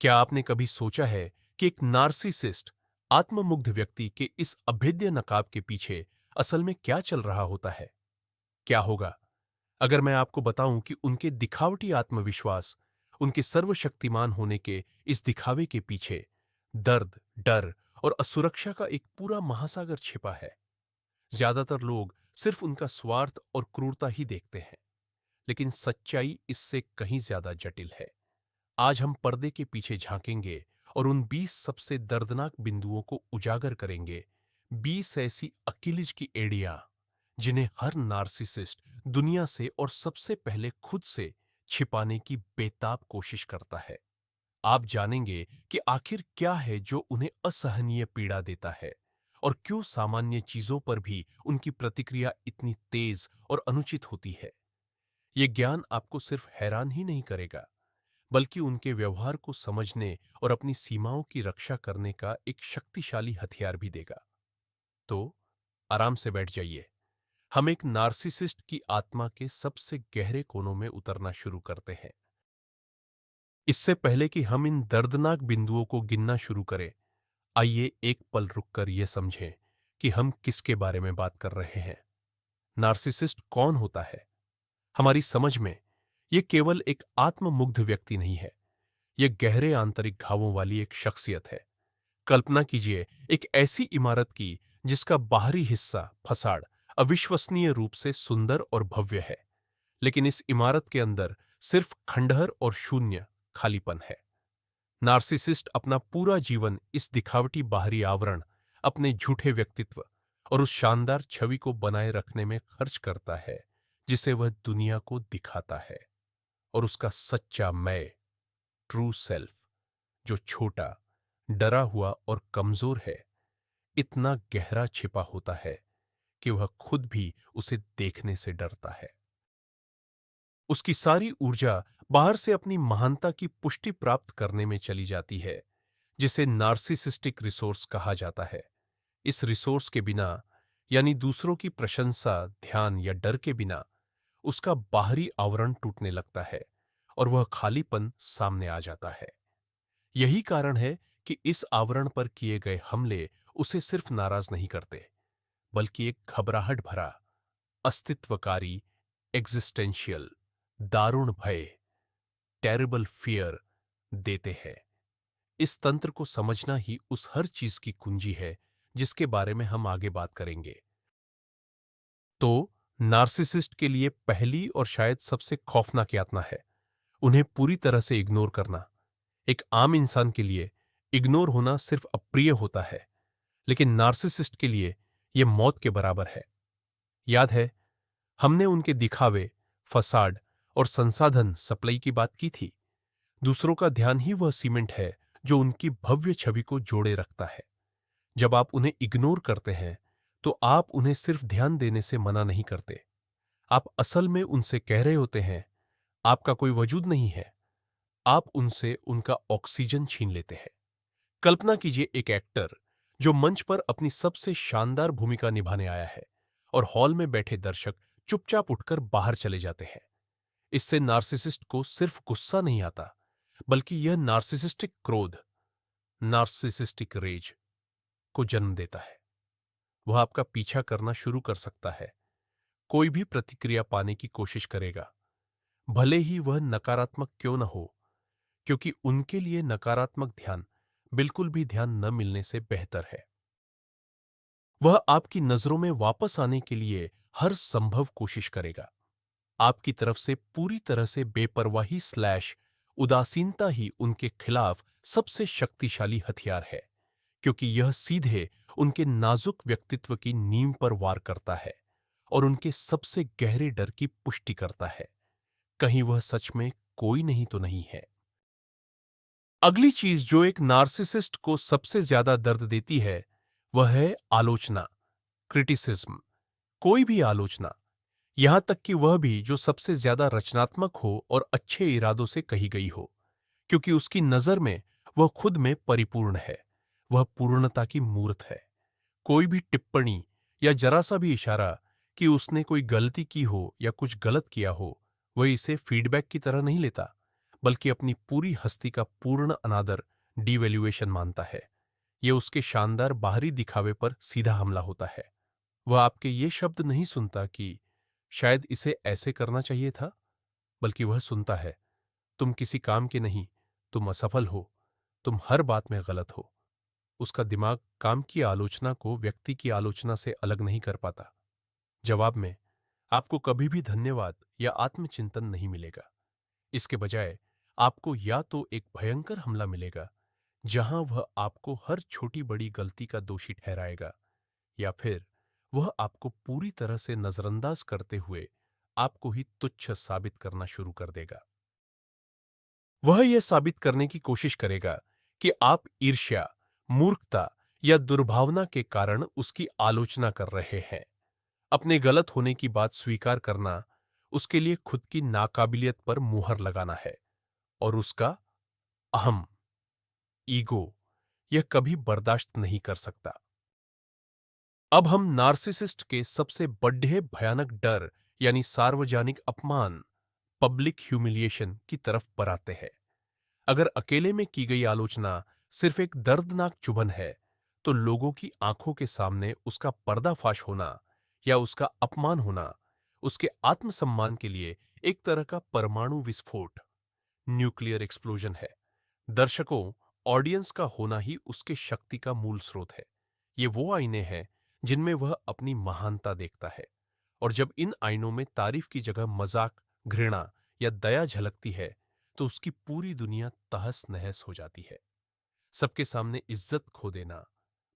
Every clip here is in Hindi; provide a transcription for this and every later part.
क्या आपने कभी सोचा है कि एक नार्सिसिस्ट आत्ममुग्ध व्यक्ति के इस अभेद्य नकाब के पीछे असल में क्या चल रहा होता है? क्या होगा अगर मैं आपको बताऊं कि उनके दिखावटी आत्मविश्वास, उनके सर्वशक्तिमान होने के इस दिखावे के पीछे दर्द, डर और असुरक्षा का एक पूरा महासागर छिपा है। ज्यादातर लोग सिर्फ उनका स्वार्थ और क्रूरता ही देखते हैं, लेकिन सच्चाई इससे कहीं ज्यादा जटिल है। आज हम पर्दे के पीछे झांकेंगे और उन 20 सबसे दर्दनाक बिंदुओं को उजागर करेंगे। 20 ऐसी अकिलिज की एड़ियां जिन्हें हर नार्सिसिस्ट दुनिया से और सबसे पहले खुद से छिपाने की बेताब कोशिश करता है। आप जानेंगे कि आखिर क्या है जो उन्हें असहनीय पीड़ा देता है और क्यों सामान्य चीजों पर भी उनकी प्रतिक्रिया इतनी तेज और अनुचित होती है। यह ज्ञान आपको सिर्फ हैरान ही नहीं करेगा, बल्कि उनके व्यवहार को समझने और अपनी सीमाओं की रक्षा करने का एक शक्तिशाली हथियार भी देगा। तो आराम से बैठ जाइए। हम एक नार्सिसिस्ट की आत्मा के सबसे गहरे कोनों में उतरना शुरू करते हैं। इससे पहले कि हम इन दर्दनाक बिंदुओं को गिनना शुरू करें, आइए एक पल रुककर यह समझें कि हम किसके बारे में बात कर रहे हैं। नार्सिसिस्ट कौन होता है? हमारी समझ में यह केवल एक आत्ममुग्ध व्यक्ति नहीं है। यह गहरे आंतरिक घावों वाली एक शख्सियत है। कल्पना कीजिए एक ऐसी इमारत की जिसका बाहरी हिस्सा फसाड अविश्वसनीय रूप से सुंदर और भव्य है, लेकिन इस इमारत के अंदर सिर्फ खंडहर और शून्य खालीपन है। नार्सिसिस्ट अपना पूरा जीवन इस दिखावटी बाहरी आवरण, अपने झूठे व्यक्तित्व और उस शानदार छवि को बनाए रखने में खर्च करता है जिसे वह दुनिया को दिखाता है। और उसका सच्चा मैं, ट्रू सेल्फ, जो छोटा, डरा हुआ और कमजोर है, इतना गहरा छिपा होता है कि वह खुद भी उसे देखने से डरता है। उसकी सारी ऊर्जा बाहर से अपनी महानता की पुष्टि प्राप्त करने में चली जाती है, जिसे नार्सिसिस्टिक रिसोर्स कहा जाता है। इस रिसोर्स के बिना, यानी दूसरों की प्रशंसा, ध्यान या डर के बिना, उसका बाहरी आवरण टूटने लगता है और वह खालीपन सामने आ जाता है। यही कारण है कि इस आवरण पर किए गए हमले उसे सिर्फ नाराज नहीं करते, बल्कि एक घबराहट भरा, अस्तित्वकारी, एग्जिस्टेंशियल, दारुण भय, टेरिबल फियर देते हैं। इस तंत्र को समझना ही उस हर चीज की कुंजी है जिसके बारे में हम आगे बात करेंगे। तो नार्सिसिस्ट के लिए पहली और शायद सबसे खौफनाक यातना है उन्हें पूरी तरह से इग्नोर करना। एक आम इंसान के लिए इग्नोर होना सिर्फ अप्रिय होता है, लेकिन नार्सिसिस्ट के लिए यह मौत के बराबर है। याद है, हमने उनके दिखावे, फसाड और संसाधन सप्लाई की बात की थी। दूसरों का ध्यान ही वह सीमेंट है जो उनकी भव्य छवि को जोड़े रखता है। जब आप उन्हें इग्नोर करते हैं, तो आप उन्हें सिर्फ ध्यान देने से मना नहीं करते। आप असल में उनसे कह रहे होते हैं, आपका कोई वजूद नहीं है। आप उनसे उनका ऑक्सीजन छीन लेते हैं। कल्पना कीजिए एक एक्टर जो मंच पर अपनी सबसे शानदार भूमिका निभाने आया है और हॉल में बैठे दर्शक चुपचाप उठकर बाहर चले जाते हैं। इससे नार्सिसिस्ट को सिर्फ गुस्सा नहीं आता, बल्कि यह नार्सिसिस्टिक क्रोध, नार्सिसिस्टिक रेज को जन्म देता है। वह आपका पीछा करना शुरू कर सकता है, कोई भी प्रतिक्रिया पाने की कोशिश करेगा, भले ही वह नकारात्मक क्यों न हो, क्योंकि उनके लिए नकारात्मक ध्यान बिल्कुल भी ध्यान न मिलने से बेहतर है। वह आपकी नजरों में वापस आने के लिए हर संभव कोशिश करेगा। आपकी तरफ से पूरी तरह से बेपरवाही स्लैश उदासीनता ही उनके खिलाफ सबसे शक्तिशाली हथियार है, क्योंकि यह सीधे उनके नाजुक व्यक्तित्व की नींव पर वार करता है और उनके सबसे गहरे डर की पुष्टि करता है, कहीं वह सच में कोई नहीं तो नहीं है। अगली चीज जो एक नार्सिसिस्ट को सबसे ज्यादा दर्द देती है, वह है आलोचना, क्रिटिसिज्म। कोई भी आलोचना, यहां तक कि वह भी जो सबसे ज्यादा रचनात्मक हो और अच्छे इरादों से कही गई हो, क्योंकि उसकी नजर में वह खुद में परिपूर्ण है, वह पूर्णता की मूर्त है। कोई भी टिप्पणी या जरा सा भी इशारा कि उसने कोई गलती की हो या कुछ गलत किया हो, वह इसे फीडबैक की तरह नहीं लेता, बल्कि अपनी पूरी हस्ती का पूर्ण अनादर डिवैल्यूएशन मानता है। यह उसके शानदार बाहरी दिखावे पर सीधा हमला होता है। वह आपके ये शब्द नहीं सुनता कि शायद इसे ऐसे करना चाहिए था, बल्कि वह सुनता है, तुम किसी काम के नहीं, तुम असफल हो, तुम हर बात में गलत हो। उसका दिमाग काम की आलोचना को व्यक्ति की आलोचना से अलग नहीं कर पाता। जवाब में आपको कभी भी धन्यवाद या आत्मचिंतन नहीं मिलेगा। इसके बजाय आपको या तो एक भयंकर हमला मिलेगा जहां वह आपको हर छोटी बड़ी गलती का दोषी ठहराएगा, या फिर वह आपको पूरी तरह से नजरअंदाज करते हुए आपको ही तुच्छ साबित करना शुरू कर देगा। वह यह साबित करने की कोशिश करेगा कि आप ईर्ष्या, मूर्खता या दुर्भावना के कारण उसकी आलोचना कर रहे हैं। अपने गलत होने की बात स्वीकार करना उसके लिए खुद की नाकाबिलियत पर मुहर लगाना है, और उसका अहम, ईगो, यह कभी बर्दाश्त नहीं कर सकता। अब हम नार्सिसिस्ट के सबसे बड़े भयानक डर यानी सार्वजनिक अपमान, पब्लिक ह्यूमिलिएशन की तरफ बढ़ाते हैं। अगर अकेले में की गई आलोचना सिर्फ एक दर्दनाक चुभन है, तो लोगों की आंखों के सामने उसका पर्दाफाश होना या उसका अपमान होना उसके आत्मसम्मान के लिए एक तरह का परमाणु विस्फोट, न्यूक्लियर एक्सप्लोजन है। दर्शकों, ऑडियंस का होना ही उसके शक्ति का मूल स्रोत है। ये वो आईने हैं जिनमें वह अपनी महानता देखता है, और जब इन आईनों में तारीफ की जगह मजाक, घृणा या दया झलकती है, तो उसकी पूरी दुनिया तहस नहस हो जाती है। सबके सामने इज्जत खो देना,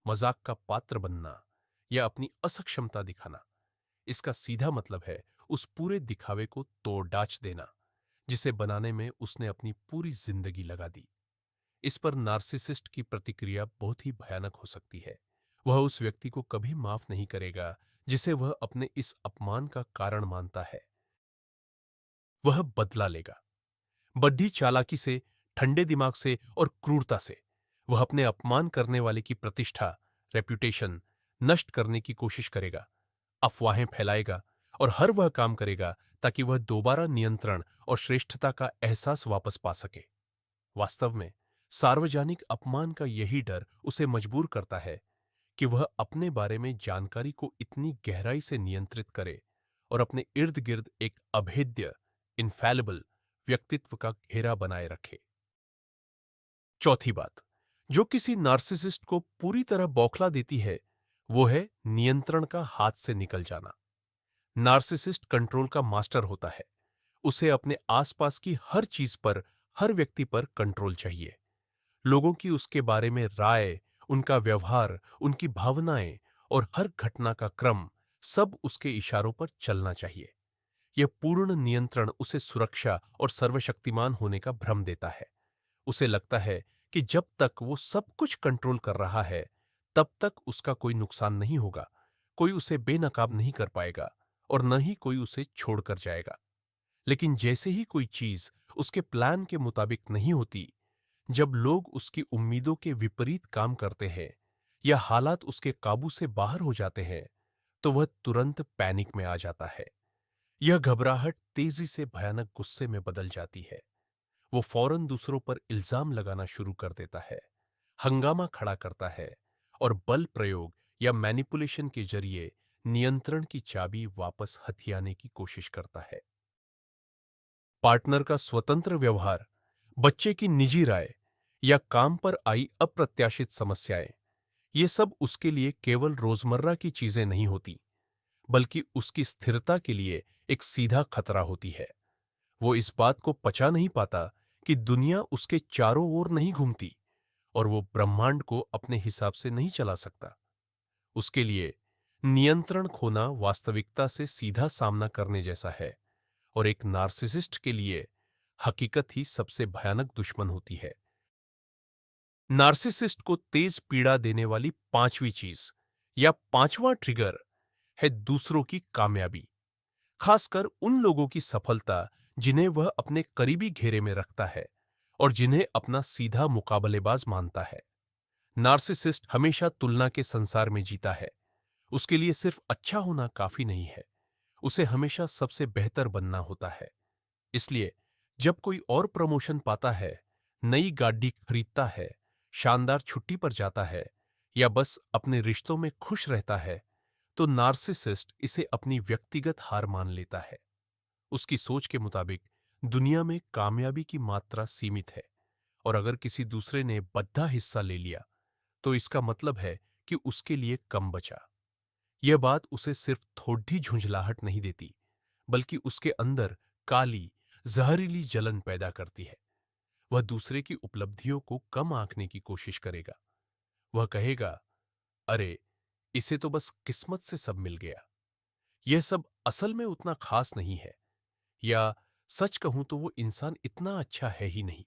मजाक का पात्र बनना या अपनी असक्षमता दिखाना, इसका सीधा मतलब है उस पूरे दिखावे को तोड़ डाच देना जिसे बनाने में उसने अपनी पूरी जिंदगी लगा दी। इस पर नार्सिसिस्ट की प्रतिक्रिया बहुत ही भयानक हो सकती है। वह उस व्यक्ति को कभी माफ नहीं करेगा जिसे वह अपने इस अपमान का कारण मानता है। वह बदला लेगा, बड्ढी चालाकी से, ठंडे दिमाग से और क्रूरता से। वह अपने अपमान करने वाले की प्रतिष्ठा, रेप्यूटेशन नष्ट करने की कोशिश करेगा, अफवाहें फैलाएगा और हर वह काम करेगा ताकि वह दोबारा नियंत्रण और श्रेष्ठता का एहसास वापस पा सके। वास्तव में सार्वजनिक अपमान का यही डर उसे मजबूर करता है कि वह अपने बारे में जानकारी को इतनी गहराई से नियंत्रित करे और अपने इर्द गिर्द एक अभेद्य, इनफैलिबल व्यक्तित्व का घेरा बनाए रखे। चौथी बात जो किसी नार्सिसिस्ट को पूरी तरह बौखला देती है, वो है नियंत्रण का हाथ से निकल जाना। नार्सिसिस्ट कंट्रोल का मास्टर होता है। उसे अपने आसपास की हर चीज पर, हर व्यक्ति पर कंट्रोल चाहिए। लोगों की उसके बारे में राय, उनका व्यवहार, उनकी भावनाएं और हर घटना का क्रम सब उसके इशारों पर चलना चाहिए। यह पूर्ण नियंत्रण उसे सुरक्षा और सर्वशक्तिमान होने का भ्रम देता है। उसे लगता है कि जब तक वो सब कुछ कंट्रोल कर रहा है, तब तक उसका कोई नुकसान नहीं होगा, कोई उसे बेनकाब नहीं कर पाएगा और न ही कोई उसे छोड़कर जाएगा। लेकिन जैसे ही कोई चीज उसके प्लान के मुताबिक नहीं होती, जब लोग उसकी उम्मीदों के विपरीत काम करते हैं या हालात उसके काबू से बाहर हो जाते हैं, तो वह तुरंत पैनिक में आ जाता है। यह घबराहट तेजी से भयानक गुस्से में बदल जाती है। वो फौरन दूसरों पर इल्जाम लगाना शुरू कर देता है, हंगामा खड़ा करता है और बल प्रयोग या मैनिपुलेशन के जरिए नियंत्रण की चाबी वापस हथियाने की कोशिश करता है। पार्टनर का स्वतंत्र व्यवहार, बच्चे की निजी राय या काम पर आई अप्रत्याशित समस्याएं, ये सब उसके लिए केवल रोजमर्रा की चीजें नहीं होती, बल्कि उसकी स्थिरता के लिए एक सीधा खतरा होती है। वो इस बात को पचा नहीं पाता कि दुनिया उसके चारों ओर नहीं घूमती और वो ब्रह्मांड को अपने हिसाब से नहीं चला सकता। उसके लिए नियंत्रण खोना वास्तविकता से सीधा सामना करने जैसा है, और एक नार्सिसिस्ट के लिए हकीकत ही सबसे भयानक दुश्मन होती है। नार्सिसिस्ट को तेज पीड़ा देने वाली पांचवी चीज या पांचवा ट्रिगर है दूसरों की कामयाबी, खासकर उन लोगों की सफलता जिन्हें वह अपने करीबी घेरे में रखता है और जिन्हें अपना सीधा मुकाबलेबाज मानता है। नार्सिसिस्ट हमेशा तुलना के संसार में जीता है। उसके लिए सिर्फ अच्छा होना काफी नहीं है, उसे हमेशा सबसे बेहतर बनना होता है। इसलिए जब कोई और प्रमोशन पाता है, नई गाड़ी खरीदता है, शानदार छुट्टी पर जाता है या बस अपने रिश्तों में खुश रहता है, तो नार्सिसिस्ट इसे अपनी व्यक्तिगत हार मान लेता है। उसकी सोच के मुताबिक दुनिया में कामयाबी की मात्रा सीमित है और अगर किसी दूसरे ने बद्धा हिस्सा ले लिया, तो इसका मतलब है कि उसके लिए कम बचा। यह बात उसे सिर्फ थोड़ी झुंझलाहट नहीं देती, बल्कि उसके अंदर काली, जहरीली जलन पैदा करती है। वह दूसरे की उपलब्धियों को कम आंकने की कोशिश करेगा। वह कहेगा, अरे, इसे तो बस किस्मत से सब मिल गया। यह सब असल में उतना खास नहीं है, या सच कहूं तो वो इंसान इतना अच्छा है ही नहीं।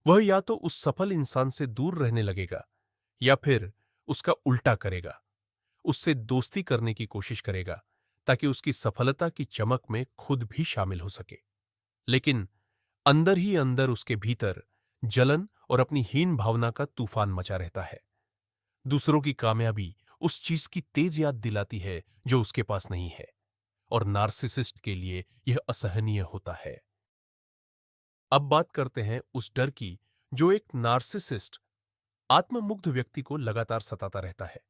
वह या तो उस सफल इंसान से दूर रहने लगेगा या फिर उसका उल्टा करेगा, उससे दोस्ती करने की कोशिश करेगा ताकि उसकी सफलता की चमक में खुद भी शामिल हो सके। लेकिन अंदर ही अंदर उसके भीतर जलन और अपनी हीन भावना का तूफान मचा रहता है। दूसरों की कामयाबी उस चीज की तेज याद दिलाती है जो उसके पास नहीं है, और नार्सिसिस्ट के लिए यह असहनीय होता है। अब बात करते हैं उस डर की जो एक नार्सिसिस्ट आत्ममुग्ध व्यक्ति को लगातार सताता रहता है।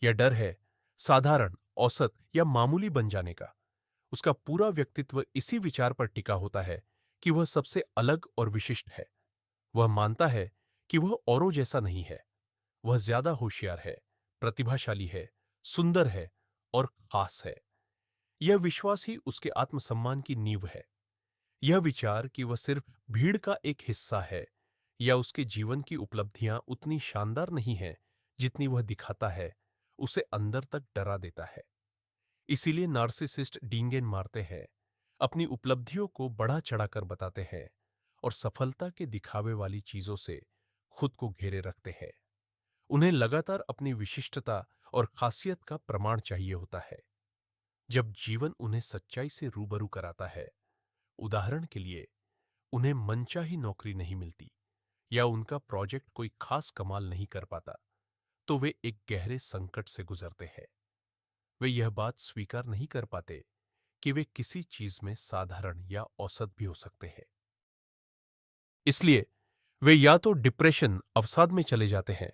यह डर है साधारण, औसत या मामूली बन जाने का। उसका पूरा व्यक्तित्व इसी विचार पर टिका होता है कि वह सबसे अलग और विशिष्ट है। वह मानता है कि वह औरों जैसा नहीं है। वह ज्यादा होशियार है, प्रतिभाशाली है, सुंदर है और खास है। यह विश्वास ही उसके आत्मसम्मान की नींव है। यह विचार कि वह सिर्फ भीड़ का एक हिस्सा है या उसके जीवन की उपलब्धियां उतनी शानदार नहीं हैं जितनी वह दिखाता है, उसे अंदर तक डरा देता है। इसीलिए नार्सिसिस्ट डींगेन मारते हैं, अपनी उपलब्धियों को बढ़ा चढ़ाकर बताते हैं और सफलता के दिखावे वाली चीजों से खुद को घेरे रखते हैं। उन्हें लगातार अपनी विशिष्टता और खासियत का प्रमाण चाहिए होता है। जब जीवन उन्हें सच्चाई से रूबरू कराता है, उदाहरण के लिए उन्हें मनचाही नौकरी नहीं मिलती या उनका प्रोजेक्ट कोई खास कमाल नहीं कर पाता, तो वे एक गहरे संकट से गुजरते हैं। वे यह बात स्वीकार नहीं कर पाते कि वे किसी चीज में साधारण या औसत भी हो सकते हैं। इसलिए वे या तो डिप्रेशन, अवसाद में चले जाते हैं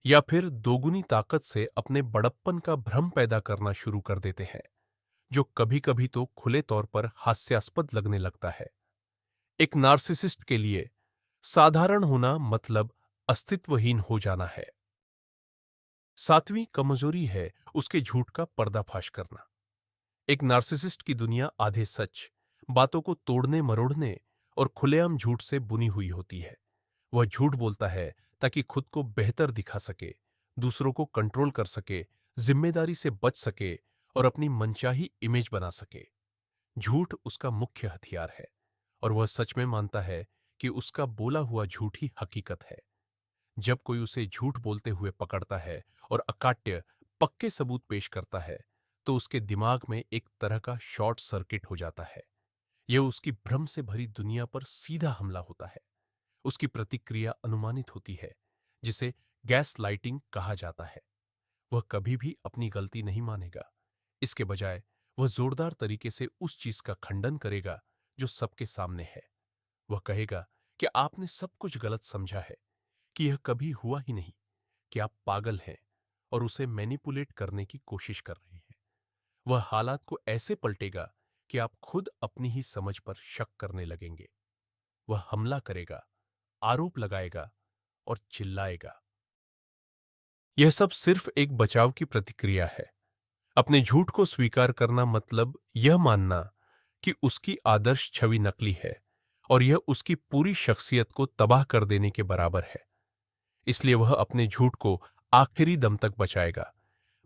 या फिर दोगुनी ताकत से अपने बड़प्पन का भ्रम पैदा करना शुरू कर देते हैं, जो कभी-कभी तो खुले तौर पर हास्यास्पद लगने लगता है। एक नार्सिसिस्ट के लिए साधारण होना मतलब अस्तित्वहीन हो जाना है। सातवीं कमजोरी है उसके झूठ का पर्दाफाश करना। एक नार्सिसिस्ट की दुनिया आधे सच, बातों को तोड़ने मरोड़ने और खुलेआम झूठ से बुनी हुई होती है। वह झूठ बोलता है ताकि खुद को बेहतर दिखा सके, दूसरों को कंट्रोल कर सके, जिम्मेदारी से बच सके और अपनी मनचाही इमेज बना सके। झूठ उसका मुख्य हथियार है और वह सच में मानता है कि उसका बोला हुआ झूठ ही हकीकत है। जब कोई उसे झूठ बोलते हुए पकड़ता है और अकाट्य, पक्के सबूत पेश करता है, तो उसके दिमाग में एक तरह का शॉर्ट सर्किट हो जाता है। यह उसकी भ्रम से भरी दुनिया पर सीधा हमला होता है। उसकी प्रतिक्रिया अनुमानित होती है, जिसे गैस लाइटिंग कहा जाता है। वह कभी भी अपनी गलती नहीं मानेगा। इसके बजाय वह जोरदार तरीके से उस चीज का खंडन करेगा जो सबके सामने है। वह कहेगा कि आपने सब कुछ गलत समझा है, कि यह कभी हुआ ही नहीं, कि आप पागल हैं और उसे मैनिपुलेट करने की कोशिश कर रहे हैं। वह हालात को ऐसे पलटेगा कि आप खुद अपनी ही समझ पर शक करने लगेंगे। वह हमला करेगा, आरोप लगाएगा और चिल्लाएगा। यह सब सिर्फ एक बचाव की प्रतिक्रिया है। अपने झूठ को स्वीकार करना मतलब यह मानना कि उसकी आदर्श छवि नकली है और यह उसकी पूरी शख्सियत को तबाह कर देने के बराबर है। इसलिए वह अपने झूठ को आखिरी दम तक बचाएगा,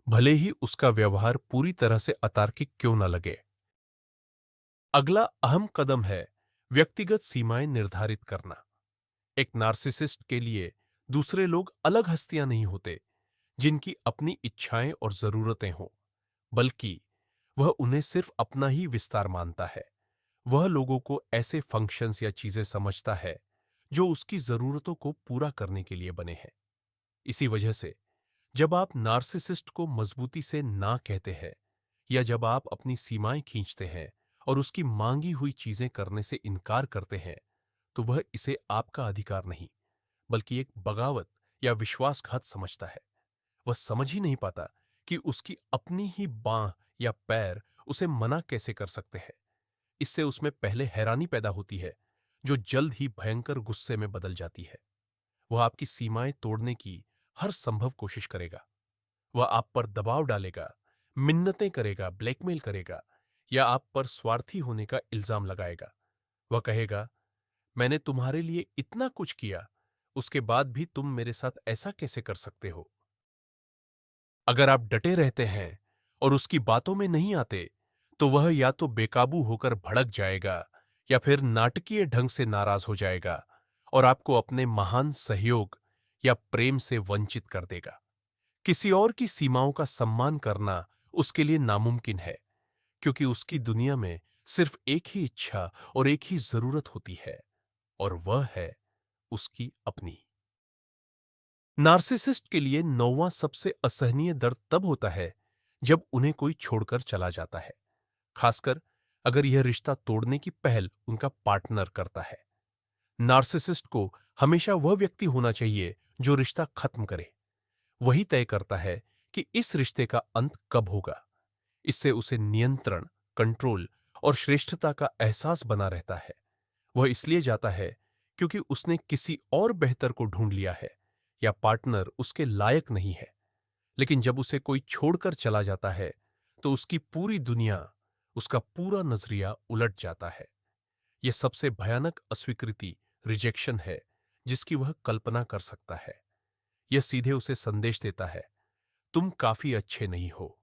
भले ही उसका व्यवहार पूरी तरह से अतार्किक क्यों न लगे। अगला अहम कदम है व्यक्तिगत सीमाएं निर्धारित करना। एक नार्सिसिस्ट के लिए दूसरे लोग अलग हस्तियां नहीं होते जिनकी अपनी इच्छाएं और जरूरतें हों, बल्कि वह उन्हें सिर्फ अपना ही विस्तार मानता है। वह लोगों को ऐसे फंक्शंस या चीजें समझता है जो उसकी जरूरतों को पूरा करने के लिए बने हैं। इसी वजह से जब आप नार्सिसिस्ट को मजबूती से ना कहते हैं या जब आप अपनी सीमाएं खींचते हैं, और उसकी मांगी हुई चीजें करने से इनकार करते हैं, तो वह इसे आपका अधिकार नहीं, बल्कि एक बगावत या विश्वासघात समझता है। वह समझ ही नहीं पाता कि उसकी अपनी ही बांह या पैर उसे मना कैसे कर सकते हैं। इससे उसमें पहले हैरानी पैदा होती है, जो जल्द ही भयंकर गुस्से में बदल जाती है। वह आपकी सीमाएं तोड़ने की हर संभव कोशिश करेगा। वह आप पर दबाव डालेगा, मिन्नतें करेगा, ब्लैकमेल करेगा या आप पर स्वार्थी होने का इल्जाम लगाएगा। वह कहेगा, मैंने तुम्हारे लिए इतना कुछ किया, उसके बाद भी तुम मेरे साथ ऐसा कैसे कर सकते हो? अगर आप डटे रहते हैं और उसकी बातों में नहीं आते, तो वह या तो बेकाबू होकर भड़क जाएगा या फिर नाटकीय ढंग से नाराज हो जाएगा और आपको अपने महान सहयोग या प्रेम से वंचित कर देगा। किसी और की सीमाओं का सम्मान करना उसके लिए नामुमकिन है, क्योंकि उसकी दुनिया में सिर्फ एक ही इच्छा और एक ही जरूरत होती है, और वह है उसकी अपनी। नार्सिसिस्ट के लिए नौवां सबसे असहनीय दर्द तब होता है जब उन्हें कोई छोड़कर चला जाता है, खासकर अगर यह रिश्ता तोड़ने की पहल उनका पार्टनर करता है। नार्सिसिस्ट को हमेशा वह व्यक्ति होना चाहिए जो रिश्ता खत्म करे। वही तय करता है कि इस रिश्ते का अंत कब होगा। इससे उसे नियंत्रण, कंट्रोल और श्रेष्ठता का एहसास बना रहता है। वह इसलिए जाता है क्योंकि उसने किसी और बेहतर को ढूंढ लिया है या पार्टनर उसके लायक नहीं है। लेकिन जब उसे कोई छोड़कर चला जाता है, तो उसकी पूरी दुनिया, उसका पूरा नजरिया उलट जाता है। यह सबसे भयानक अस्वीकृति, रिजेक्शन है, जिसकी वह कल्पना कर सकता है। यह सीधे उसे संदेश देता है, तुम काफी अच्छे नहीं हो।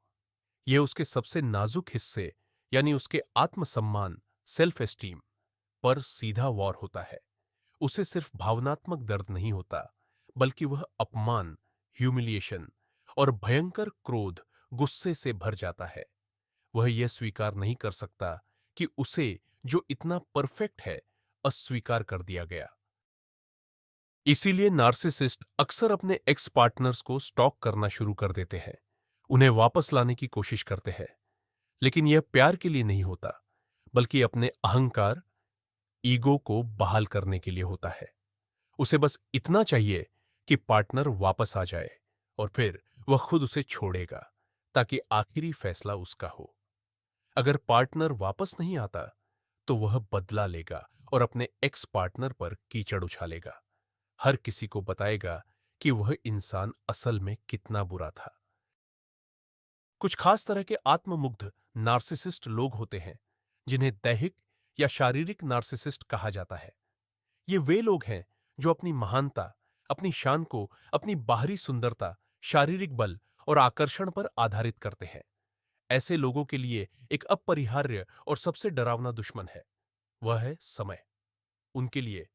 यह उसके सबसे नाजुक हिस्से, यानी उसके आत्मसम्मान, सेल्फ एस्टीम पर सीधा वार होता है। उसे सिर्फ भावनात्मक दर्द नहीं होता, बल्कि वह अपमान, ह्यूमिलिएशन और भयंकर क्रोध, गुस्से से भर जाता है। वह यह स्वीकार नहीं कर सकता कि उसे, जो इतना परफेक्ट है, अस्वीकार कर दिया गया। इसीलिए नार्सिसिस्ट अक्सर अपने एक्स पार्टनर्स को स्टॉक करना शुरू कर देते हैं, उन्हें वापस लाने की कोशिश करते हैं। लेकिन यह प्यार के लिए नहीं होता, बल्कि अपने अहंकार, ईगो को बहाल करने के लिए होता है। उसे बस इतना चाहिए कि पार्टनर वापस आ जाए, और फिर वह खुद उसे छोड़ेगा, ताकि आखिरी फैसला उसका हो। अगर पार्टनर वापस नहीं आता, तो वह बदला लेगा और अपने एक्स पार्टनर पर कीचड़ उछालेगा। हर किसी को बताएगा कि वह इंसान असल में कितना बुरा था। कुछ खास तरह के आत्ममुग्ध नार्सिसिस्ट लोग होते हैं, जिन्हें दैहिक या शारीरिक नार्सिसिस्ट कहा जाता है। ये वे लोग हैं जो अपनी महानता, अपनी शान को अपनी बाहरी सुंदरता, शारीरिक बल और आकर्षण पर आधारित करते हैं। ऐसे लोगों के लिए एक अपरिहार्य और सबसे डरावना दुश्मन है, वह है समय। उनके लिए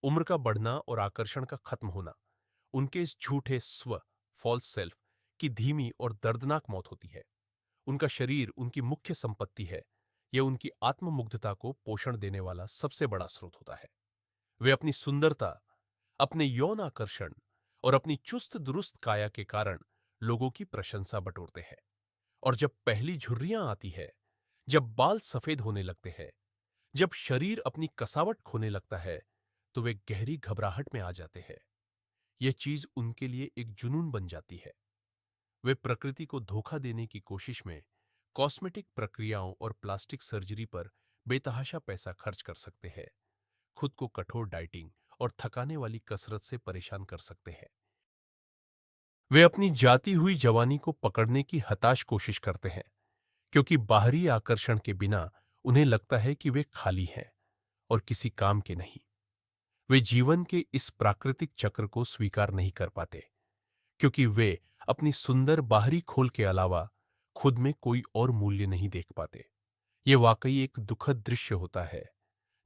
उम्र का बढ़ना और आकर्षण का खत्म होना, उनके इस झूठे स्व, फॉल्स सेल्फ की धीमी और दर्दनाक मौत होती है। उनका शरीर उनकी मुख्य संपत्ति है। यह उनकी आत्ममुग्धता को पोषण देने वाला सबसे बड़ा स्रोत होता है। वे अपनी सुंदरता, अपने यौन आकर्षण और अपनी चुस्त दुरुस्त काया के कारण लोगों की प्रशंसा बटोरते हैं। और जब पहली झुर्रियां आती है, जब बाल सफेद होने लगते हैं, जब शरीर अपनी कसावट खोने लगता है, तो वे गहरी घबराहट में आ जाते हैं। यह चीज उनके लिए एक जुनून बन जाती है। वे प्रकृति को धोखा देने की कोशिश में कॉस्मेटिक प्रक्रियाओं और प्लास्टिक सर्जरी पर बेतहाशा पैसा खर्च कर सकते हैं, खुद को कठोर डाइटिंग और थकाने वाली कसरत से परेशान कर सकते हैं। वे अपनी जाती हुई जवानी को पकड़ने की हताश कोशिश करते हैं, क्योंकि बाहरी आकर्षण के बिना उन्हें लगता है कि वे खाली हैं और किसी काम के नहीं। वे जीवन के इस प्राकृतिक चक्र को स्वीकार नहीं कर पाते, क्योंकि वे अपनी सुंदर बाहरी खोल के अलावा खुद में कोई और मूल्य नहीं देख पाते। ये वाकई एक दुखद दृश्य होता है,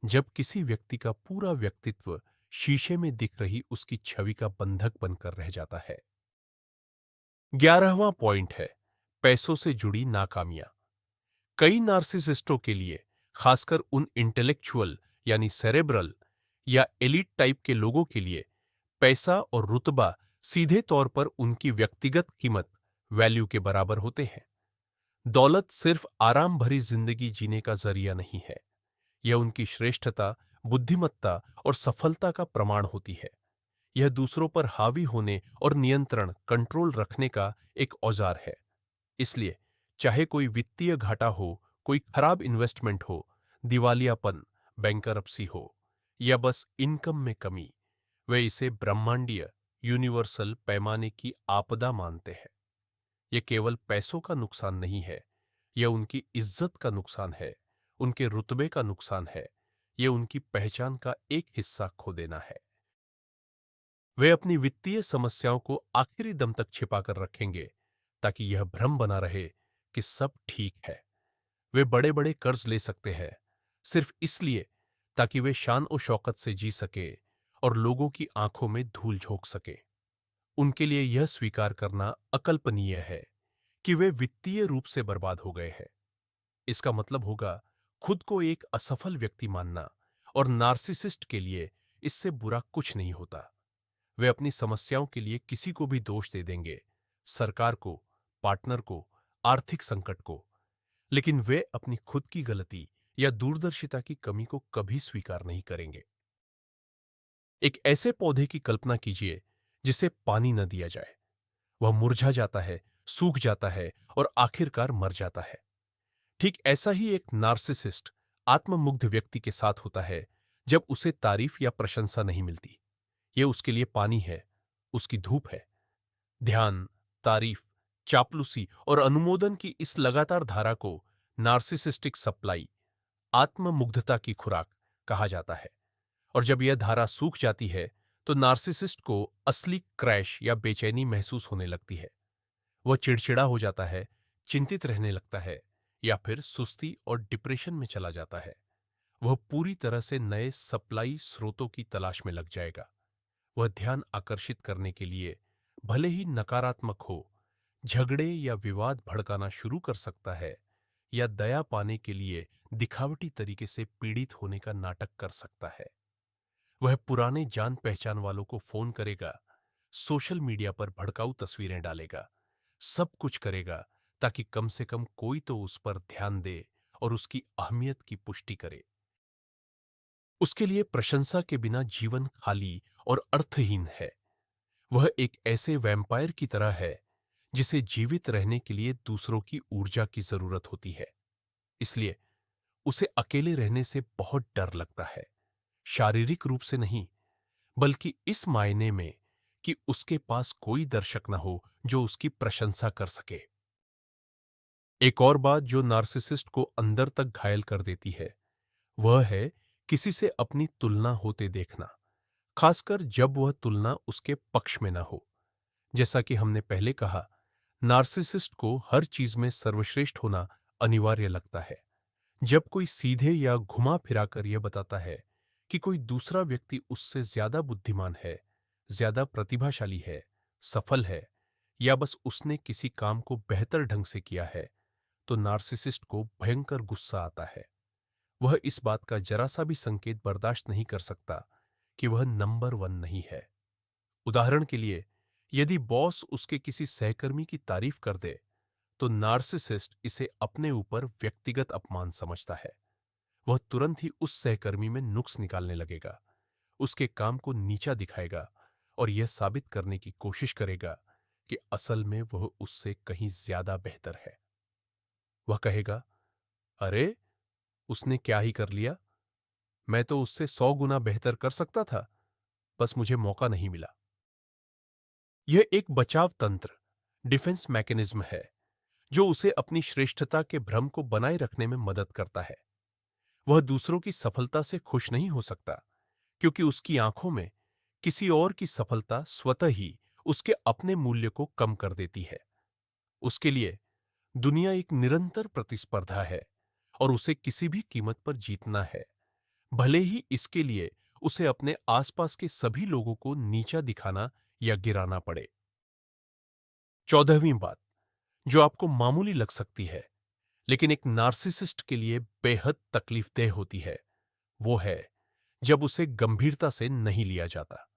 जब किसी व्यक्ति का पूरा व्यक्तित्व शीशे में दिख रही उसकी छवि का बंधक बनकर रह जाता है। 11वां पॉइंट है पैसों से जुड़ी नाकामियां। कई नार्सिसिस्टों के लिए, खासकर उन इंटेलेक्चुअल यानी सेरेब्रल या एलिट टाइप के लोगों के लिए, पैसा और रुतबा सीधे तौर पर उनकी व्यक्तिगत कीमत, वैल्यू के बराबर होते हैं। दौलत सिर्फ आराम भरी जिंदगी जीने का जरिया नहीं है, यह उनकी श्रेष्ठता, बुद्धिमत्ता और सफलता का प्रमाण होती है। यह दूसरों पर हावी होने और नियंत्रण, कंट्रोल रखने का एक औजार है। इसलिए चाहे कोई वित्तीय घाटा हो, कोई खराब इन्वेस्टमेंट हो, दिवालियापन, बैंकरप्सी हो, या बस इनकम में कमी, वे इसे ब्रह्मांडीय, यूनिवर्सल पैमाने की आपदा मानते हैं। यह केवल पैसों का नुकसान नहीं है, यह उनकी इज्जत का नुकसान है, उनके रुतबे का नुकसान है, यह उनकी पहचान का एक हिस्सा खो देना है। वे अपनी वित्तीय समस्याओं को आखिरी दम तक छिपाकर रखेंगे, ताकि यह भ्रम बना रहे कि सब ठीक है। वे बड़े बड़े कर्ज ले सकते हैं, सिर्फ इसलिए ताकि वे शान और शौकत से जी सके और लोगों की आंखों में धूल झोंक सके। उनके लिए यह स्वीकार करना अकल्पनीय है कि वे वित्तीय रूप से बर्बाद हो गए हैं। इसका मतलब होगा खुद को एक असफल व्यक्ति मानना, और नार्सिसिस्ट के लिए इससे बुरा कुछ नहीं होता। वे अपनी समस्याओं के लिए किसी को भी दोष दे देंगे, सरकार को, पार्टनर को, आर्थिक संकट को, लेकिन वे अपनी खुद की गलती या दूरदर्शिता की कमी को कभी स्वीकार नहीं करेंगे। एक ऐसे पौधे की कल्पना कीजिए जिसे पानी न दिया जाए। वह मुरझा जाता है, सूख जाता है और आखिरकार मर जाता है। ठीक ऐसा ही एक नार्सिसिस्ट, आत्ममुग्ध व्यक्ति के साथ होता है जब उसे तारीफ या प्रशंसा नहीं मिलती। यह उसके लिए पानी है, उसकी धूप है। ध्यान, तारीफ, चापलूसी और अनुमोदन की इस लगातार धारा को नार्सिसिस्टिक सप्लाई, आत्ममुग्धता की खुराक कहा जाता है। और जब यह धारा सूख जाती है, तो नार्सिसिस्ट को असली क्रैश या बेचैनी महसूस होने लगती है। वह चिड़चिड़ा हो जाता है, चिंतित रहने लगता है, या फिर सुस्ती और डिप्रेशन में चला जाता है। वह पूरी तरह से नए सप्लाई स्रोतों की तलाश में लग जाएगा। वह ध्यान आकर्षित करने के लिए, भले ही नकारात्मक हो, झगड़े या विवाद भड़काना शुरू कर सकता है, या दया पाने के लिए दिखावटी तरीके से पीड़ित होने का नाटक कर सकता है। वह पुराने जान पहचान वालों को फोन करेगा, सोशल मीडिया पर भड़काऊ तस्वीरें डालेगा, सब कुछ करेगा ताकि कम से कम कोई तो उस पर ध्यान दे और उसकी अहमियत की पुष्टि करे। उसके लिए प्रशंसा के बिना जीवन खाली और अर्थहीन है। वह एक ऐसे वैम्पायर की तरह है जिसे जीवित रहने के लिए दूसरों की ऊर्जा की जरूरत होती है। इसलिए उसे अकेले रहने से बहुत डर लगता है, शारीरिक रूप से नहीं, बल्कि इस मायने में कि उसके पास कोई दर्शक न हो जो उसकी प्रशंसा कर सके। एक और बात जो नार्सिसिस्ट को अंदर तक घायल कर देती है, वह है किसी से अपनी तुलना होते देखना, खासकर जब वह तुलना उसके पक्ष में न हो। जैसा कि हमने पहले कहा, नार्सिसिस्ट को हर चीज में सर्वश्रेष्ठ होना अनिवार्य लगता है। जब कोई सीधे या घुमा फिराकर यह बताता है कि कोई दूसरा व्यक्ति उससे ज्यादा बुद्धिमान है, ज्यादा प्रतिभाशाली है, सफल है, या बस उसने किसी काम को बेहतर ढंग से किया है, तो नार्सिसिस्ट को भयंकर गुस्सा आता है। वह इस बात का जरा सा भी संकेत बर्दाश्त नहीं कर सकता कि वह नंबर वन नहीं है। उदाहरण के लिए, यदि बॉस उसके किसी सहकर्मी की तारीफ कर दे, तो नार्सिसिस्ट इसे अपने ऊपर व्यक्तिगत अपमान समझता है। वह तुरंत ही उस सहकर्मी में नुक्स निकालने लगेगा, उसके काम को नीचा दिखाएगा और यह साबित करने की कोशिश करेगा कि असल में वह उससे कहीं ज्यादा बेहतर है। वह कहेगा, अरे, उसने क्या ही कर लिया, मैं तो उससे 100 गुना बेहतर कर सकता था, बस मुझे मौका नहीं मिला। यह एक बचाव तंत्र, डिफेंस मैकेनिज्म है, जो उसे अपनी श्रेष्ठता के भ्रम को बनाए रखने में मदद करता है। वह दूसरों की सफलता से खुश नहीं हो सकता, क्योंकि उसकी आंखों में किसी और की सफलता स्वतः ही उसके अपने मूल्य को कम कर देती है। उसके लिए दुनिया एक निरंतर प्रतिस्पर्धा है और उसे किसी भी कीमत पर जीतना है, भले ही इसके लिए उसे अपने आसपास के सभी लोगों को नीचा दिखाना या गिराना पड़े। 14वीं बात, जो आपको मामूली लग सकती है लेकिन एक नार्सिसिस्ट के लिए बेहद तकलीफदेह होती है, वो है जब उसे गंभीरता से नहीं लिया जाता।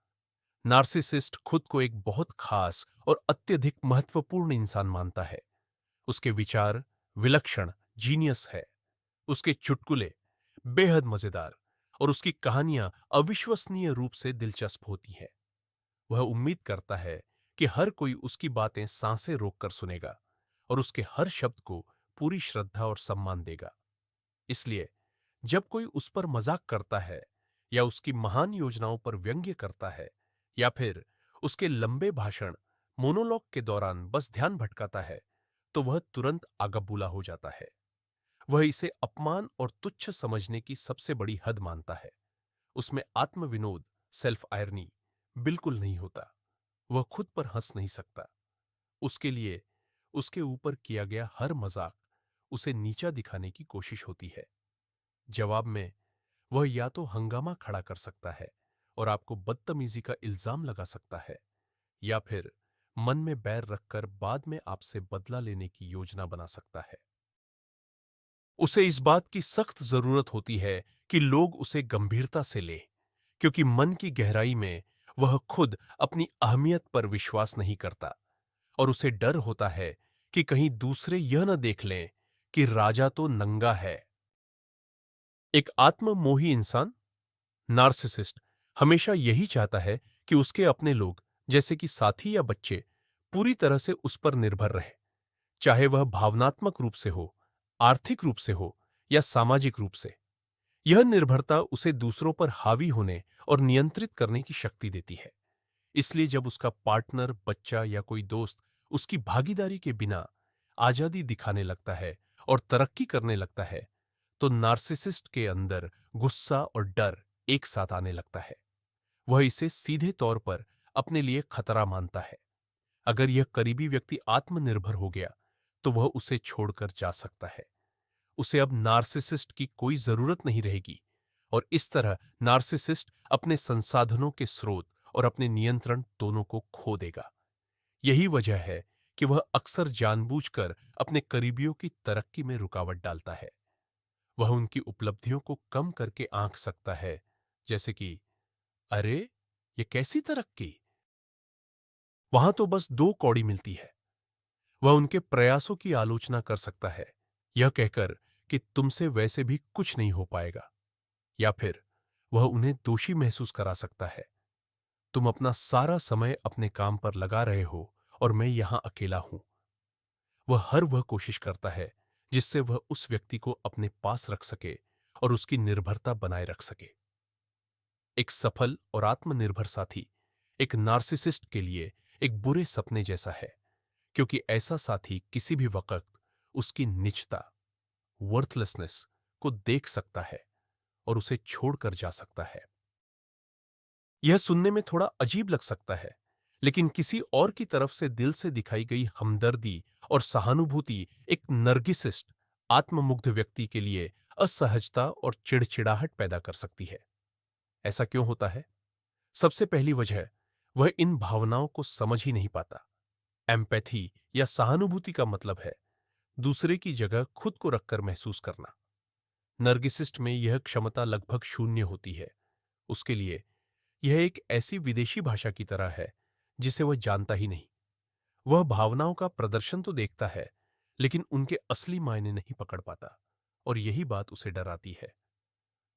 नार्सिसिस्ट खुद को एक बहुत खास और अत्यधिक महत्वपूर्ण इंसान मानता है। उसके विचार, विलक्षण, जीनियस है। उसके चुटकुले बेहद मजेदार और उसकी कहानियां अविश्वसनीय रूप से दिलचस्प होती हैं। वह उम्मीद करता है कि हर कोई उसकी बातें सांसें रोककर सुनेगा और उसके हर शब्द को पूरी श्रद्धा और सम्मान देगा। इसलिए जब कोई उस पर मजाक करता है या उसकी महान योजनाओं पर व्यंग्य करता है या फिर उसके लंबे भाषण मोनोलॉग के दौरान बस ध्यान भटकाता है, तो वह तुरंत आगबूला हो जाता है। वह इसे अपमान और तुच्छ समझने की सबसे बड़ी हद मानता है। उसमें आत्मविनोद, सेल्फ आयरनी बिल्कुल नहीं होता। वह खुद पर हंस नहीं सकता। उसके लिए उसके ऊपर किया गया हर मजाक उसे नीचा दिखाने की कोशिश होती है। जवाब में वह या तो हंगामा खड़ा कर सकता है और आपको बदतमीजी का इल्जाम लगा सकता है, या फिर मन में बैर रखकर बाद में आपसे बदला लेने की योजना बना सकता है। उसे इस बात की सख्त जरूरत होती है कि लोग उसे गंभीरता से लें, क्योंकि मन की गहराई में वह खुद अपनी अहमियत पर विश्वास नहीं करता और उसे डर होता है कि कहीं दूसरे यह न देख लें कि राजा तो नंगा है। एक आत्ममोही इंसान, नार्सिसिस्ट, हमेशा यही चाहता है कि उसके अपने लोग, जैसे कि साथी या बच्चे, पूरी तरह से उस पर निर्भर रहे, चाहे वह भावनात्मक रूप से हो, आर्थिक रूप से हो या सामाजिक रूप से। यह निर्भरता उसे दूसरों पर हावी होने और नियंत्रित करने की शक्ति देती है। इसलिए जब उसका पार्टनर, बच्चा या कोई दोस्त उसकी भागीदारी के बिना आजादी दिखाने लगता है और तरक्की करने लगता है, तो नार्सिसिस्ट के अंदर गुस्सा और डर एक साथ आने लगता है। वह इसे सीधे तौर पर अपने लिए खतरा मानता है। अगर यह करीबी व्यक्ति आत्मनिर्भर हो गया, तो वह उसे छोड़कर जा सकता है। उसे अब नार्सिसिस्ट की कोई जरूरत नहीं रहेगी और इस तरह नार्सिसिस्ट अपने संसाधनों के स्रोत और अपने नियंत्रण दोनों को खो देगा। यही वजह है कि वह अक्सर जानबूझकर अपने करीबियों की तरक्की में रुकावट डालता है। वह उनकी उपलब्धियों को कम करके आंक सकता है, जैसे कि अरे, ये कैसी तरक्की, वहां तो बस 2 कौड़ी मिलती है। वह उनके प्रयासों की आलोचना कर सकता है, यह कहकर कि तुमसे वैसे भी कुछ नहीं हो पाएगा, या फिर वह उन्हें दोषी महसूस करा सकता है। तुम अपना सारा समय अपने काम पर लगा रहे हो और मैं यहां अकेला हूं। वह कोशिश करता है जिससे वह उस व्यक्ति को अपने पास रख सके और उसकी निर्भरता बनाए रख सके। एक सफल और आत्मनिर्भर साथी एक नार्सिसिस्ट के लिए एक बुरे सपने जैसा है, क्योंकि ऐसा साथी किसी भी वक्त उसकी निचता, वर्थलेसनेस को देख सकता है और उसे छोड़कर जा सकता है। यह सुनने में थोड़ा अजीब लग सकता है, लेकिन किसी और की तरफ से दिल से दिखाई गई हमदर्दी और सहानुभूति एक नर्गिसिस्ट, आत्ममुग्ध व्यक्ति के लिए असहजता और चिड़चिड़ाहट पैदा कर सकती है। ऐसा क्यों होता है? सबसे पहली वजह, वह इन भावनाओं को समझ ही नहीं पाता। एम्पैथी या सहानुभूति का मतलब है दूसरे की जगह खुद को रखकर महसूस करना। नर्गिसिस्ट में यह क्षमता लगभग शून्य होती है। उसके लिए यह एक ऐसी विदेशी भाषा की तरह है जिसे वह जानता ही नहीं। वह भावनाओं का प्रदर्शन तो देखता है, लेकिन उनके असली मायने नहीं पकड़ पाता और यही बात उसे डराती है।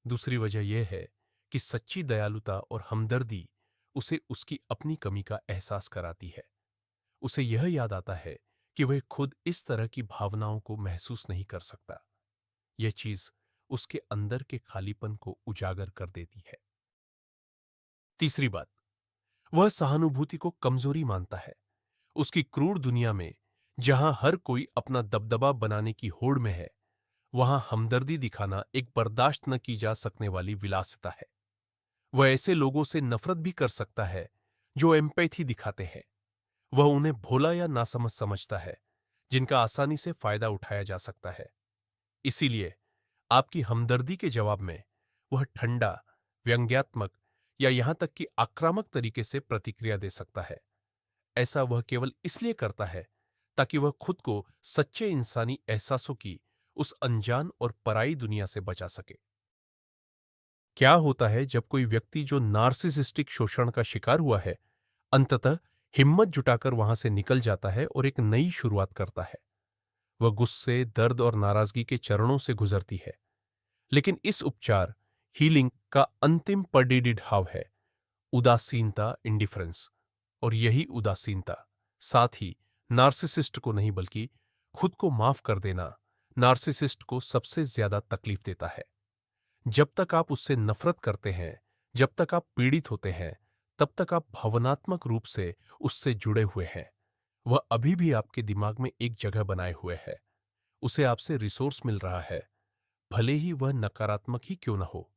दूसरी वजह यह है कि सच्ची दयालुता और हमदर्दी उसे उसकी अपनी कमी का एहसास कराती है। उसे यह याद आता है कि वह खुद इस तरह की भावनाओं को महसूस नहीं कर सकता। यह चीज उसके अंदर के खालीपन को उजागर कर देती है। तीसरी बात, वह सहानुभूति को कमजोरी मानता है। उसकी क्रूर दुनिया में जहां हर कोई अपना दबदबा बनाने की होड़ में है, वहां हमदर्दी दिखाना एक बर्दाश्त न की जा सकने वाली विलासिता है। वह ऐसे लोगों से नफरत भी कर सकता है जो एम्पैथी दिखाते हैं। वह उन्हें भोला या नासमझ समझता है, जिनका आसानी से फायदा उठाया जा सकता है। इसीलिए आपकी हमदर्दी के जवाब में वह ठंडा, व्यंग्यात्मक या यहां तक कि आक्रामक तरीके से प्रतिक्रिया दे सकता है। ऐसा वह केवल इसलिए करता है ताकि वह खुद को सच्चे इंसानी एहसासों की उस अनजान और पराई दुनिया से बचा सके। क्या होता है जब कोई व्यक्ति जो नार्सिसिस्टिक शोषण का शिकार हुआ है, अंततः हिम्मत जुटाकर वहां से निकल जाता है और एक नई शुरुआत करता है? वह गुस्से, दर्द और नाराजगी के चरणों से गुजरती है। लेकिन इस उपचार हीलिंग का अंतिम परिडिड हाव है उदासीनता, इंडिफरेंस। और यही उदासीनता साथ ही नार्सिसिस्ट को नहीं बल्कि खुद को माफ कर देना नार्सिसिस्ट को सबसे ज्यादा तकलीफ देता है। जब तक आप उससे नफरत करते हैं, जब तक आप पीड़ित होते हैं, तब तक आप भावनात्मक रूप से उससे जुड़े हुए हैं। वह अभी भी आपके दिमाग में एक जगह बनाए हुए है। उसे आपसे रिसोर्स मिल रहा है, भले ही वह नकारात्मक ही क्यों न हो।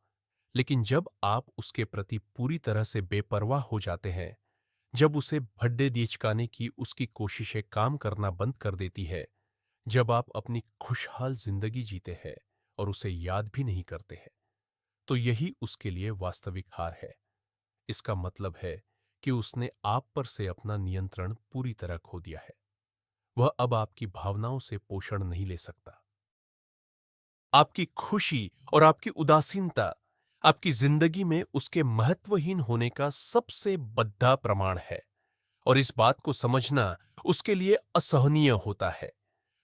लेकिन जब आप उसके प्रति पूरी तरह से बेपरवाह हो जाते हैं, जब उसे भड्डे दिचकाने की उसकी कोशिशें काम करना बंद कर देती है, जब आप अपनी खुशहाल जिंदगी जीते हैं और उसे याद भी नहीं करते हैं, तो यही उसके लिए वास्तविक हार है। इसका मतलब है कि उसने आप पर से अपना नियंत्रण पूरी तरह खो दिया है। वह अब आपकी भावनाओं से पोषण नहीं ले सकता। आपकी खुशी और आपकी उदासीनता आपकी जिंदगी में उसके महत्वहीन होने का सबसे बद्धा प्रमाण है। और इस बात को समझना उसके लिए असहनीय होता है।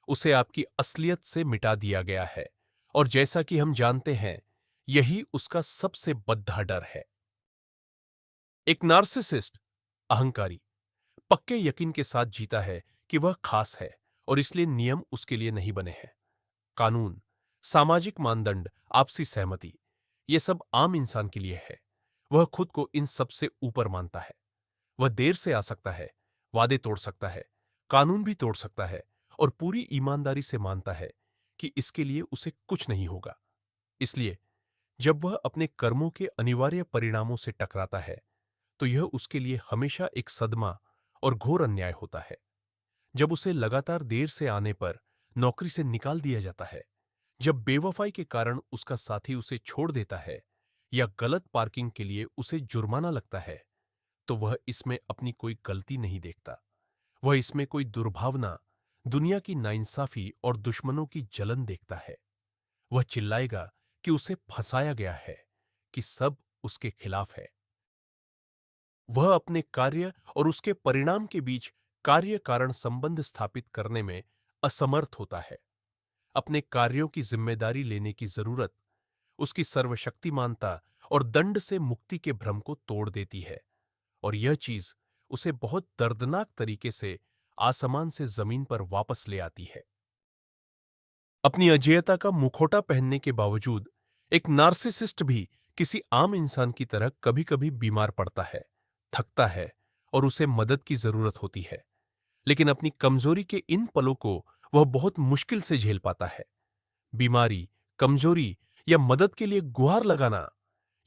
उसे आपकी असलियत से मिटा दिया गया है। और जैसा कि हम जानते हैं, यही उसका सबसे बद्धा डर है। एक नार्सिसिस्ट, अहंकारी, पक्के यकीन के साथ जीता है कि वह खास है और इसलिए नियम उसके लिए नहीं बने हैं। कानून, सामाजिक मानदंड, आपसी सहमति, यह सब आम इंसान के लिए है। वह खुद को इन सबसे ऊपर मानता है। वह देर से आ सकता है, वादे तोड़ सकता है, कानून भी तोड़ सकता है और पूरी ईमानदारी से मानता है कि इसके लिए उसे कुछ नहीं होगा। इसलिए जब वह अपने कर्मों के अनिवार्य परिणामों से टकराता है, तो यह उसके लिए हमेशा एक सदमा और घोर अन्याय होता है। जब उसे लगातार देर से आने पर नौकरी से निकाल दिया जाता है, जब बेवफाई के कारण उसका साथी उसे छोड़ देता है या गलत पार्किंग के लिए उसे जुर्माना लगता है, तो वह इसमें अपनी कोई गलती नहीं देखता। वह इसमें कोई दुर्भावना, दुनिया की नाइंसाफी और दुश्मनों की जलन देखता है। वह चिल्लाएगा कि उसे फंसाया गया है, कि सब उसके खिलाफ है। वह अपने कार्य और उसके परिणाम के बीच कार्य कारण संबंध स्थापित करने में असमर्थ होता है। अपने कार्यों की जिम्मेदारी लेने की जरूरत उसकी सर्वशक्तिमानता और दंड से मुक्ति के भ्रम को तोड़ देती है। और यह चीज उसे बहुत दर्दनाक तरीके से आसमान से जमीन पर वापस ले आती है। अपनी अजेयता का मुखौटा पहनने के बावजूद एक नार्सिसिस्ट भी किसी आम इंसान की तरह कभी-कभी बीमार पड़ता है, थकता है और उसे मदद की जरूरत होती है। लेकिन अपनी कमजोरी के इन पलों को वह बहुत मुश्किल से झेल पाता है। बीमारी, कमजोरी या मदद के लिए गुहार लगाना,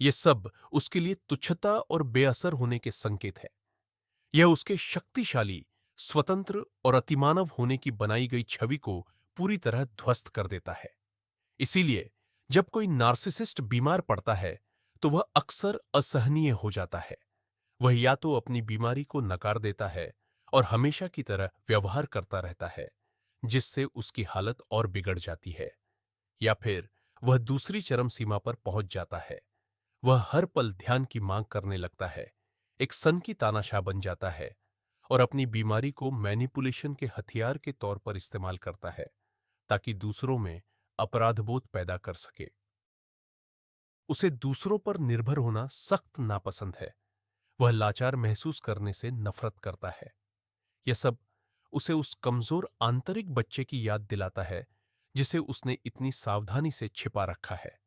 ये सब उसके लिए तुच्छता और बेअसर होने के संकेत है। यह उसके शक्तिशाली, स्वतंत्र और अतिमानव होने की बनाई गई छवि को पूरी तरह ध्वस्त कर देता है। इसीलिए जब कोई नार्सिसिस्ट बीमार पड़ता है, तो वह अक्सर असहनीय हो जाता है। वह या तो अपनी बीमारी को नकार देता है और हमेशा की तरह व्यवहार करता रहता है, जिससे उसकी हालत और बिगड़ जाती है, या फिर वह दूसरी चरम सीमा पर पहुंच जाता है। वह हर पल ध्यान की मांग करने लगता है, एक सन की तानाशाह बन जाता है और अपनी बीमारी को मैनिपुलेशन के हथियार के तौर पर इस्तेमाल करता है, ताकि दूसरों में अपराधबोध पैदा कर सके। उसे दूसरों पर निर्भर होना सख्त नापसंद है। वह लाचार महसूस करने से नफरत करता है। यह सब उसे उस कमजोर आंतरिक बच्चे की याद दिलाता है, जिसे उसने इतनी सावधानी से छिपा रखा है।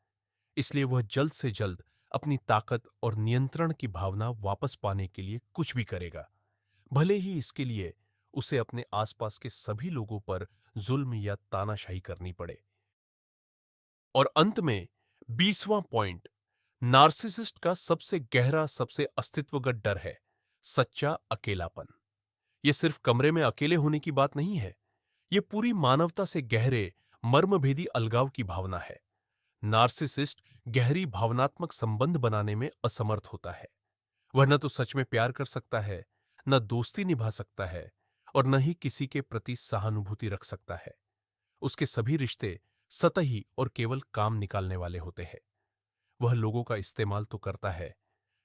इसलिए वह जल्द से जल्द अपनी ताकत और नियंत्रण की भावना वापस पाने के लिए कुछ भी करेगा, भले ही इसके लिए उसे अपने आसपास के सभी लोगों पर जुल्म या तानाशाही करनी पड़े। और अंत में 20वां पॉइंट, नार्सिसिस्ट का सबसे गहरा, सबसे अस्तित्वगत डर है सच्चा अकेलापन। यह सिर्फ कमरे में अकेले होने की बात नहीं है, यह पूरी मानवता से गहरे, मर्मभेदी अलगाव की भावना है। नार्सिसिस्ट गहरी भावनात्मक संबंध बनाने में असमर्थ होता है। वह न तो सच में प्यार कर सकता है, न दोस्ती निभा सकता है और न ही किसी के प्रति सहानुभूति रख सकता है। उसके सभी रिश्ते सतही और केवल काम निकालने वाले होते हैं। वह लोगों का इस्तेमाल तो करता है,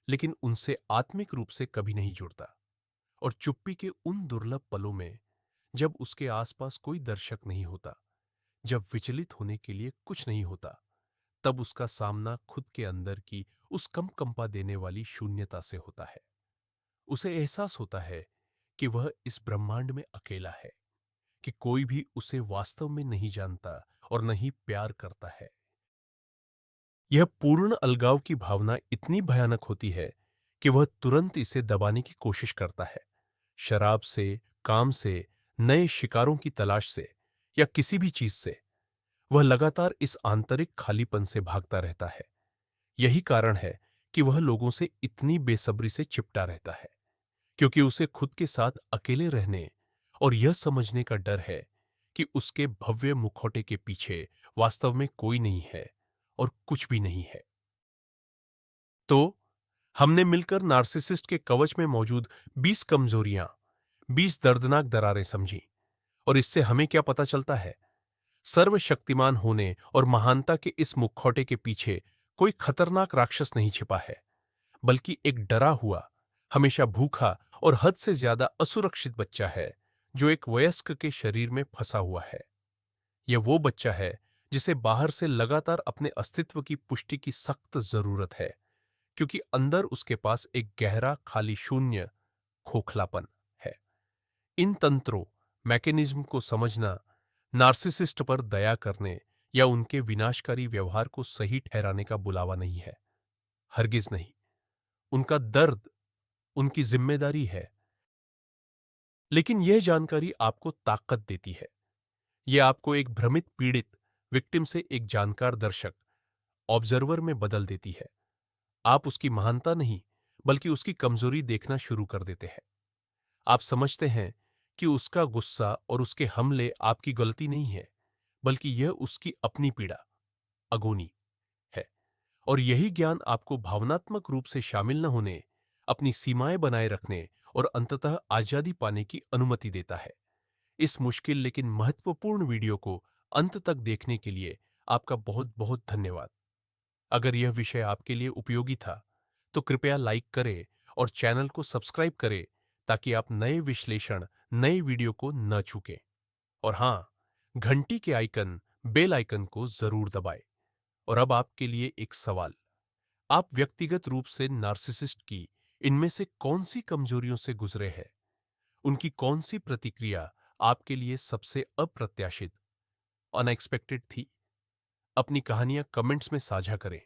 लेकिन उनसे आत्मिक रूप से कभी नहीं जुड़ता। और चुप्पी के उन दुर्लभ पलों में जब उसके आसपास कोई दर्शक नहीं होता, जब विचलित होने के लिए कुछ नहीं होता, तब उसका सामना खुद के अंदर की उस कंपा देने वाली शून्यता से होता है। उसे एहसास होता है कि वह इस ब्रह्मांड में अकेला है, कि कोई भी उसे वास्तव में नहीं जानता और न ही प्यार करता है। यह पूर्ण अलगाव की भावना इतनी भयानक होती है कि वह तुरंत इसे दबाने की कोशिश करता है। शराब से, काम से, नए शिकारों की तलाश से या किसी भी चीज से वह लगातार इस आंतरिक खालीपन से भागता रहता है। यही कारण है कि वह लोगों से इतनी बेसब्री से चिपटा रहता है, क्योंकि उसे खुद के साथ अकेले रहने और यह समझने का डर है कि उसके भव्य मुखौटे के पीछे वास्तव में कोई नहीं है और कुछ भी नहीं है। तो हमने मिलकर नार्सिसिस्ट के कवच में मौजूद 20 कमजोरियां, 20 दर्दनाक दरारें समझी। और इससे हमें क्या पता चलता है? सर्वशक्तिमान होने और महानता के इस मुखौटे के पीछे कोई खतरनाक राक्षस नहीं छिपा है, बल्कि एक डरा हुआ, हमेशा भूखा और हद से ज्यादा असुरक्षित बच्चा है, जो एक वयस्क के शरीर में फंसा हुआ है। यह वो बच्चा है जिसे बाहर से लगातार अपने अस्तित्व की पुष्टि की सख्त जरूरत है, क्योंकि अंदर उसके पास एक गहरा खाली शून्य खोखलापन है। इन तंत्रों, मैकेनिज्म को समझना नार्सिसिस्ट पर दया करने या उनके विनाशकारी व्यवहार को सही ठहराने का बुलावा नहीं है। हरगिज नहीं। उनका दर्द उनकी जिम्मेदारी है। लेकिन यह जानकारी आपको ताकत देती है। यह आपको एक भ्रमित पीड़ित विक्टिम से एक जानकार दर्शक, ऑब्जर्वर में बदल देती है। आप उसकी महानता नहीं, बल्कि उसकी कमजोरी देखना शुरू कर देते हैं। आप समझते हैं कि उसका गुस्सा और उसके हमले आपकी गलती नहीं है, बल्कि यह उसकी अपनी पीड़ा, अगोनी है। और यही ज्ञान आपको भावनात्मक रूप से शामिल न होने, अपनी सीमाएं बनाए रखने और अंततः आजादी पाने की अनुमति देता है। इस मुश्किल लेकिन महत्वपूर्ण वीडियो को अंत तक देखने के लिए आपका बहुत बहुत धन्यवाद। अगर यह विषय आपके लिए उपयोगी था, तो कृपया लाइक करें और चैनल को सब्सक्राइब करें, ताकि आप नए विश्लेषण, नए वीडियो को न चूकें। और हाँ, घंटी के आइकन, बेल आइकन को जरूर दबाएं। और अब आपके लिए एक सवाल। आप व्यक्तिगत रूप से नार्सिसिस्ट की इनमें से कौन सी कमजोरियों से गुजरे हैं? उनकी कौन सी प्रतिक्रिया आपके लिए सबसे अप्रत्याशित, अनएक्सपेक्टेड थी? अपनी कहानियां कमेंट्स में साझा करें।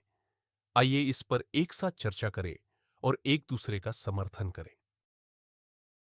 आइए इस पर एक साथ चर्चा करें और एक दूसरे का समर्थन करें।